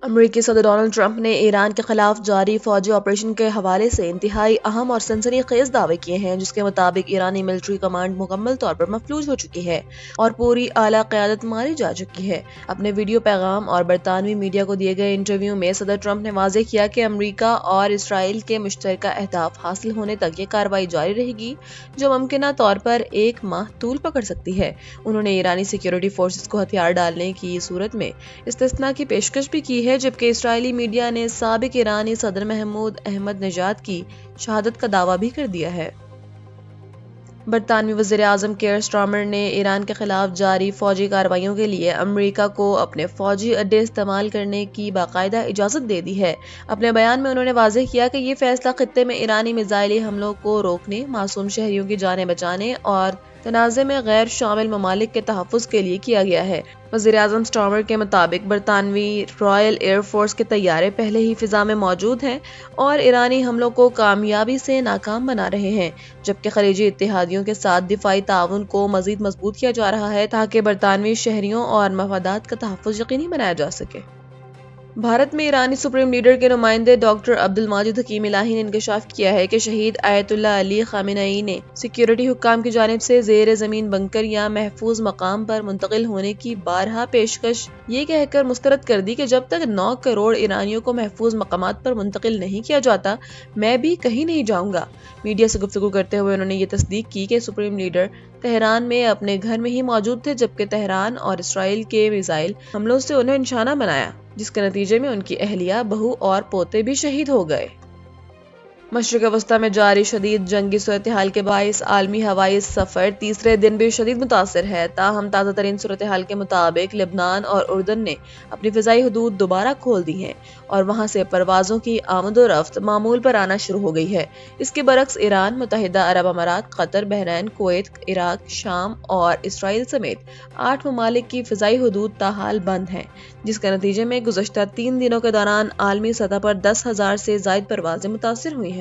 امریکی صدر Donald Trump نے ایران کے خلاف جاری فوجی آپریشن کے حوالے سے انتہائی اہم اور سنسنی خیز دعوے کیے ہیں، جس کے مطابق ایرانی ملٹری کمانڈ مکمل طور پر مفلوج ہو چکی ہے اور پوری اعلیٰ قیادت ماری جا چکی ہے۔ اپنے ویڈیو پیغام اور برطانوی میڈیا کو دیے گئے انٹرویو میں صدر ٹرمپ نے واضح کیا کہ امریکہ اور اسرائیل کے مشترکہ اہداف حاصل ہونے تک یہ کارروائی جاری رہے گی، جو ممکنہ طور پر 1 ماہ طول پکڑ سکتی ہے۔ انہوں نے ایرانی سیکیورٹی فورسز کو ہتھیار ڈالنے کی صورت میں استثناء کی پیشکش بھی کی ہے، جبکہ اسرائیلی میڈیا نے سابق ایرانی صدر محمود احمد نژاد کی شہادت کا دعویٰ بھی کر دیا ہے۔ برطانوی وزیر اعظم کیئر سٹارمر نے ایران کے خلاف جاری فوجی کارروائیوں کے لیے امریکہ کو اپنے فوجی اڈے استعمال کرنے کی باقاعدہ اجازت دے دی ہے۔ اپنے بیان میں انہوں نے واضح کیا کہ یہ فیصلہ خطے میں ایرانی میزائلی حملوں کو روکنے، معصوم شہریوں کی جانیں بچانے اور تنازع میں غیر شامل ممالک کے تحفظ کے لیے کیا گیا ہے۔ وزیر اعظم سٹارمر کے مطابق برطانوی رائل ایئر فورس کے طیارے پہلے ہی فضا میں موجود ہیں اور ایرانی حملوں کو کامیابی سے ناکام بنا رہے ہیں، جبکہ خلیجی اتحادیوں کے ساتھ دفاعی تعاون کو مزید مضبوط کیا جا رہا ہے تاکہ برطانوی شہریوں اور مفادات کا تحفظ یقینی بنایا جا سکے۔ بھارت میں ایرانی سپریم لیڈر کے نمائندے ڈاکٹر عبدالماجد حکیم الہی نے انکشاف کیا ہے کہ شہید آیت اللہ علی خامنہئی نے سیکیورٹی حکام کی جانب سے زیر زمین بنکر یا محفوظ مقام پر منتقل ہونے کی بارہا پیشکش یہ کہہ کر مسترد کر دی کہ جب تک 9 کروڑ ایرانیوں کو محفوظ مقامات پر منتقل نہیں کیا جاتا، میں بھی کہیں نہیں جاؤں گا۔ میڈیا سے گفتگو کرتے ہوئے انہوں نے یہ تصدیق کی کہ سپریم لیڈر تہران میں اپنے گھر میں ہی موجود تھے، جبکہ تہران اور اسرائیل کے میزائل حملوں سے انہیں نشانہ بنایا، جس کے نتیجے میں ان کی اہلیہ، بہو اور پوتے بھی شہید ہو گئے۔ مشرق وسطیٰ میں جاری شدید جنگی صورتحال کے باعث عالمی ہوائی سفر تیسرے دن بھی شدید متاثر ہے۔ تاہم تازہ ترین صورتحال کے مطابق لبنان اور اردن نے اپنی فضائی حدود دوبارہ کھول دی ہیں اور وہاں سے پروازوں کی آمد و رفت معمول پر آنا شروع ہو گئی ہے۔ اس کے برعکس ایران، متحدہ عرب امارات، قطر، بحرین، کویت، عراق، شام اور اسرائیل سمیت 8 ممالک کی فضائی حدود تاحال بند ہیں، جس کے نتیجے میں گزشتہ 3 دنوں کے دوران عالمی سطح پر 10,000 سے زائد پروازیں متاثر ہوئی ہیں۔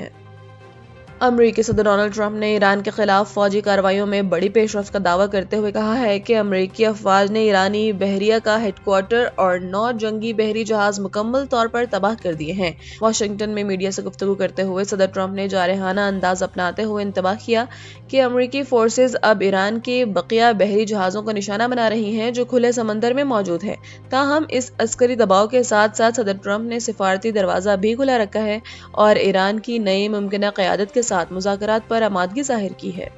امریکی صدر ڈونلڈ ٹرمپ نے ایران کے خلاف فوجی کارروائیوں میں بڑی پیش رفت کا دعویٰ کرتے ہوئے کہا ہے کہ امریکی افواج نے ایرانی بحریہ کا ہیڈ کوارٹر اور 9 جنگی بحری جہاز مکمل طور پر تباہ کر دیے ہیں۔ واشنگٹن میں میڈیا سے گفتگو کرتے ہوئے صدر ٹرمپ نے جارحانہ انداز اپناتے ہوئے انتباہ کیا کہ امریکی فورسز اب ایران کے بقیہ بحری جہازوں کو نشانہ بنا رہی ہیں جو کھلے سمندر میں موجود ہیں۔ تاہم اس عسکری دباؤ کے ساتھ ساتھ صدر ٹرمپ نے سفارتی دروازہ بھی کھلا رکھا ہے اور ایران کی نئی ممکنہ قیادت کے ساتھ مذاکرات پر آمادگی ظاہر کی ہے۔